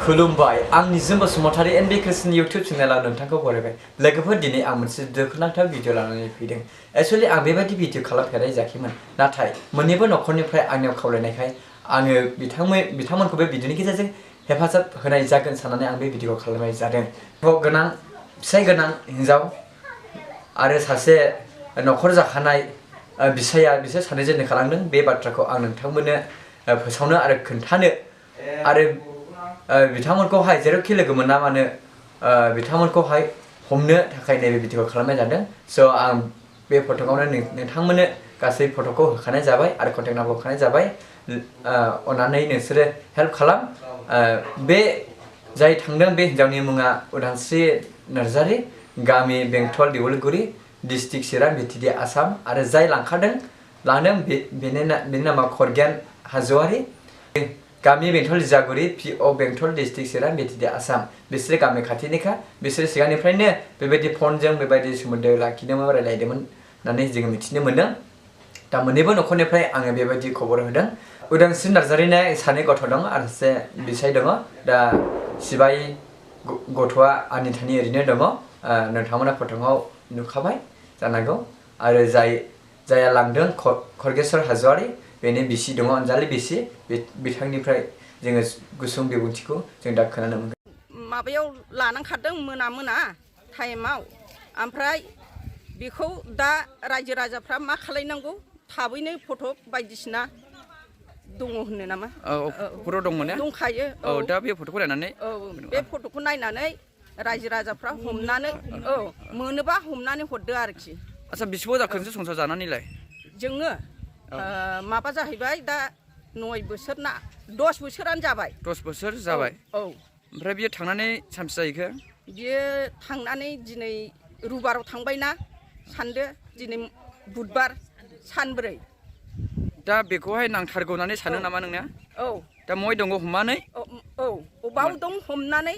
खुलुमबाय आं निजोम बसुमतारी एनबि क्रिस्टनि इउट्यूब चेनेलाव नोंथांखौ बरायबाय लोगोफोर दिनै आं मोनसे दुखुनांथाव भिडिअ लानानै फैदों एक्चुअली आं बेबायदि भिडिअ खालामफेरनाय जायाखैमोन नाथाय मोननैबो नखरनिफ्राय आंनियाव खावलायनायखाय आङो बिथांमोनखौ बे भिडिअनि गेजेरजों हेफाजाब होनाय जागोन साननानै आं बे भिडिअखौ खालामनाय जादों गोनां फिसाय गोनां हिनजाव आरो सासे नखर जाखानाय बिसाया बिसोर सानैजों खालामदों बे बाथ्राखौ आं नोंथांमोननो फोसावनो आरो खोन्थानो आरो बिथांमोनखौहाय जेरावखि लोगो मोना मानो बिथांमोनखौहाय हमनो थाखाय नैबे भिडिअखौ खालामनाय जादों स' आं बे फट'आवनो नोंथांमोननो गासै फट'खौ होखानाय जाबाय आरो कन्टेक्ट नाम्बार होखानाय जाबाय अननानै नोंसोरो हेल्प खालाम बे जाय थांदों बे हिनजावनि मुङा उदांस्रि नार्जारी गामि बेंटल दिवलगुरि डिस्ट्रिक्ट चिरां बिटिडि आसाम आरो जाय लांदों बेनि नामा खरगेन हाज'वारि गामि बेंटल जागुरि पिअ बेंटल डिस्ट्रिक्ट चिरां बिटिडि आसाम बिसोर गामि खाथिनिखा बिसोर सिगांनिफ्रायनो बेबायदि फनजों बेबायदि सोमोन्दो लाखिदोंमोन रायलायदोंमोन होननानै जोङो मिथिनो मोन्दों दा मोननैबो नखरनिफ्राय आङो बेबायदि खबर होदों उदांस्रि नार्जारीना सानै गथ' दं आरो सासे बिसाय दङ दा सिबाय गथ'आ आनिथानि ओरैनो दङ नोंथांमोना फट'आव नुखाबाय जानांगौ आरो जाया लांदों खरगेस्वर हाज'वारि बेनि बिसि दङ अनजालि बिसि बिथांनिफ्राय जोङो गुसुं बिबुंथिखौ जों दा खोनानो मोनगोन माबायाव लानांखादों मोना टाइमाव ओमफ्राय बेखौ दा रायजो राजाफ्रा मा खालायनांगौ थाबैनो फट' बायदिसिना दङ होनो नामा फट' दंमोन ना दंखायो दा बे फट'खौ नायनानै बे फट'खौ नायनानै रायजो राजाफ्रा हमनानै मोनोबा हमनानै हरदो आरोखि आच्छा बिसिबां जाखोनसो संसार जानानैलाय जोङो माबा जाहैबाय दा 9 बोसोर ना 10 बोसोरानो जाबाय 10 बोसोर जाबाय ओमफ्राय बियो थांनानै सानबेसे जाहैखो बियो थांनानै दिनै रुबाराव थांबायना सानदो दिनै बुधबार सानब्रै दा बेखौहाय नांथारगौ होननानै सानो नामा नोंना दा मय दङ हमनानै अबाव दं हमनानै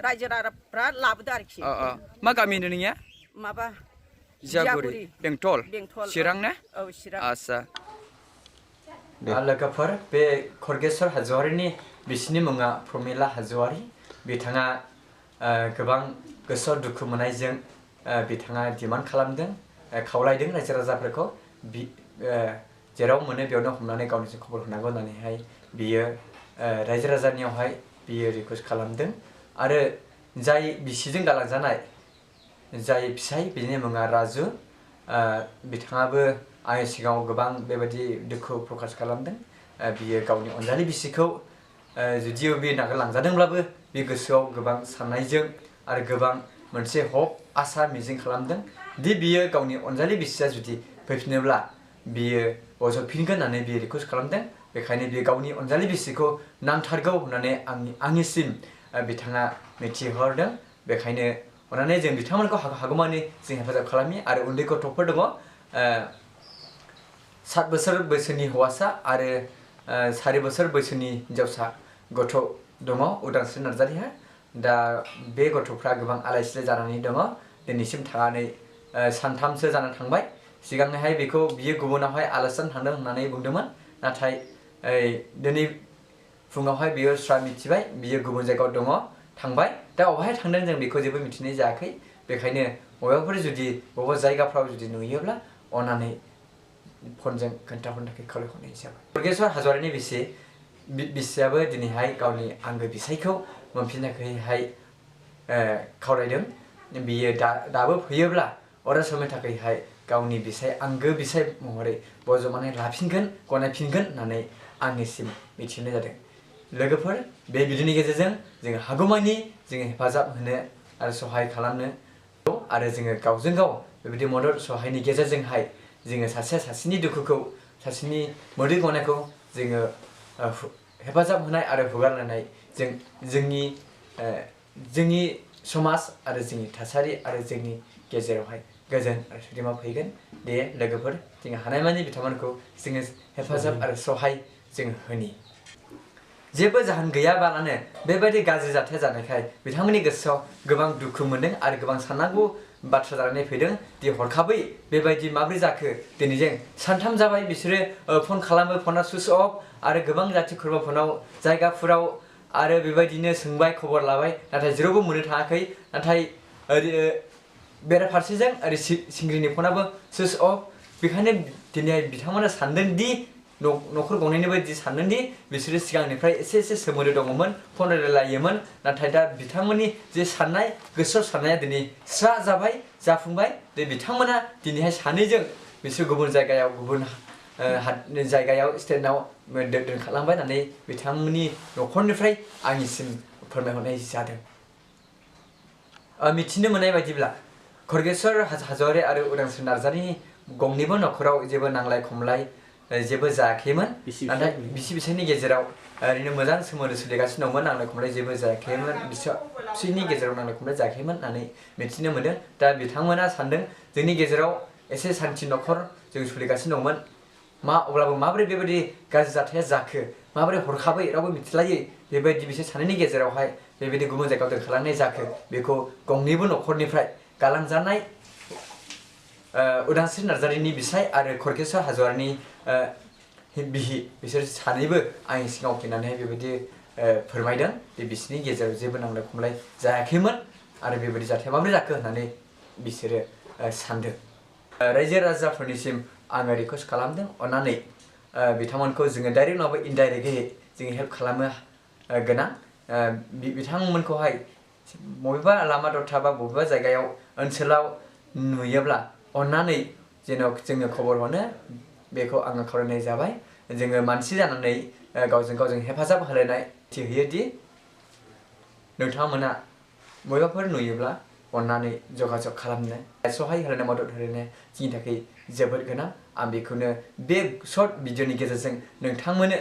रायजो राजाफ्रा लाबोदो आरोखि मा गामि होनो नोंनिया माबा जागुरि बेंटल चिरां ना चिरां आच्छा लोगोफोर बे खरगेस्वर हाज'वारिनि बिसिनि मुङा प्रमिला हाज'वारि बिथाङा गोबां गोसोआव दुखु मोननायजों बिथाङा डिमान्ड खालामदों खावलायदों रायजो राजाफोरखौ जेराव मोनो बेयावनो हमनानै गावनिजों खबर होनांगौ होननानैहाय बियो रायजो राजानियावहाय बियो रिकुवेस्ट खालामदों आरो जाय बिसिजों गालांजानाय जाय फिसाय बिनि मुङा राजु बिथाङाबो आंनि सिगाङाव गोबां बेबायदि दुखु प्रकास खालामदों बियो गावनि अनजालि बिसिखौ जुदियो बे नागारलांजादोंब्लाबो बे गोसोआव गोबां साननायजों आरो गोबां मोनसे हप आसा मिजिं खालामदों दि बियो गावनि अनजालि बिसिया जुदि फैफिनोब्ला बियो अजदफिनगोन होननानै बियो रिकुवेस्ट खालामदों बेखायनो बियो गावनि अनजालि बिसिखौ नांथारगौ होननानै आंनिसिम बिथाङा मिथिहरदों बेखायनो अननानै जों बिथांमोनखौ हागौमानि जों हेफाजाब खालामि आरो उन्दै गथ'फोर दङ 7 बोसोर बैसोनि हौवासा आरो 4 बोसोर बैसोनि हिनजावसा गथ' दङ उदांस्रि नार्जारीहा दा बे गथ'फ्रा गोबां आलाय सिलाय जानानै दङ दिनैसिम थानानै सानथामसो जानानै थांबाय सिगांहाय बियो गुबुनावहाय आलासि जानो थांदों होननानै बुंदोंमोन नाथाय दिनै फुङावहाय बियो स्रा मिथिबाय बियो गुबुन जायगायाव दङ थांबाय दा अबेहाय थांदों जों बेखौ जेबो मिथिनाय जायाखै बेखायनो बबेबाफोर जुदि बबेबा जायगाफ्राव जुदि नुयोब्ला अननानै फनजों खोन्थाहरनो थाखाय खावलायहरनाय जाबाय खरगेस्वर हाज'वारिनि बिसियाबो दिनैहाय गावनि आंगो बिसायखौ मोनफिननो थाखायहाय खावलायदों बियो दाबो फैयोब्ला अराय समनि थाखायहाय गावनि आंगो बिसाय महरै बजबनानै लाफिनगोन गनायफिनगोन होननानै आंनिसिम मिथिहोनाय जादों लोगोफोर बे भिडिअनि गेजेरजों जोङो हागौमानि जोङो हेफाजाब होनो आरो सहाय खालामनो आरो जोङो गावजों गाव बेबायदि मदद सहायनि गेजेरजोंहाय जोङो सासेनि दुखुखौ सासेनि मोदै गनायखौ जोङो हेफाजाब होनाय आरो हुगारलायनाय जोंनि समाज आरो जोंनि थासारि आरो जोंनि गेजेरावहाय गोजोन आरो सुदेमा फैगोन दे लोगोफोर जोङो हानायमानि बिथांमोनखौ जोङो हेफाजाब आरो सहाय जों होनि जेबो जाहोन गैयाबालानो बेबायदि गाज्रि जाथाय जानायखाय बिथांमोननि गोसोआव गोबां दुखु मोनदों आरो गोबां साननांगौ बाथ्रा जानानै फैदों दि हरखाबै बेबायदि माबोरै जाखो दिनैजों सानथाम जाबाय बिसोरो फन खालामो फना सुइच अफ आरो गोबां जाथि खुरमाफोरनाव जायगाफोराव आरो बेबायदिनो सोंबाय खबर लाबाय नाथाय जेरावबो मोननो थाङाखै नाथाय बेराफारसेजों ओरै सिंग्रिनि फनाबो सुइस अफ बेखायनो दिनै बिथांमोना सानदों दि न'खर गंनैनि बायदि सानदों दि बिसोरो सिगांनिफ्राय एसे सोमोन्दो दङमोन फन रायलायोमोन नाथाय दा बिथांमोननि जे साननाय गोसोआव साननाया दिनै स्रा जाबाय जाफुंबाय जे बिथांमोना दिनैहाय सानैजों बिसोर गुबुन जायगायाव गुबुन जायगायाव स्टेटआव दोनखारलांबाय होननानै बिथांमोननि न'खरनिफ्राय आंनिसिम फोरमायहरनाय जादों। मिथिनो मोननाय बायदिब्ला खरगेश्वर हाज'वारि आरो उदांस्रि नार्जारिनि गंनैबो न'खराव जेबो नांलाय खमलाय जेबो जायाखैमोन नाथाय बिसि फिसायनि गेजेराव ओरैनो मोजां सोमोन्दो सोलिगासिनो दंमोन नांलाय खमलाय जेबो जायाखैमोन बिसोरनि गेजेराव नांलाय खमलाय जायाखैमोन होननानै मिथिनो मोनदों। दा बिथांमोना सानदों जोंनि गेजेराव एसे सान्थि न'खर जों सोलिगासिनो दंमोन अब्लाबो माबोरै बेबायदि गाज्रि जाथाया जाखो माबोरै हरखाबै रावबो मिथिलायै बेबायदि बिसोर सानैनि गेजेरावहाय बेबायदि गुबुन जायगायाव दोनखारलांनाय जाखो बेखौ गंनैबो न'खरनिफ्राय गालांजानाय उदांस्रि नार्जारिनि बिसाय आरो खरगेश्वर हाज'वारिनि बिहि बिसोर सानैबो आंनि सिगाङाव फैनानै बेबायदि फोरमायदों दि बिसोरनि गेजेराव जेबो नांलाय खमलाय जायाखैमोन आरो बेबायदि जाथाया माबोरै जाखो होननानै बिसोरो सानदों। रायजो राजाफोरनिसिम आङो रिकुवेस्ट खालामदों अन्नानै बिथांमोनखौ जोङो डाइरेक्ट नङाबा इनडाइरेक्टयै जोङो हेल्प खालामनो गोनां बिथांमोनखौहाय बबेबा लामा दथा बा बबेबा जायगायाव ओनसोलाव नुयोब्ला अन्नानै जेन' जोङो खबर हरनो बेखौ आङो खावलायनाय जाबाय। जोङो मानसि जानानै गावजों गाव जों हेफाजाब होलायनाय होयोदि नोंथांमोना बबेबाफोर नुयोब्ला अन्नानै जगाजग खालामनो सहाय होलायनाय मदद होलायनाया जोंनि थाखाय जोबोद गोनां। आं बेखौनो बे सर्ट भिडिअनि गेजेरजों नोंथांमोननो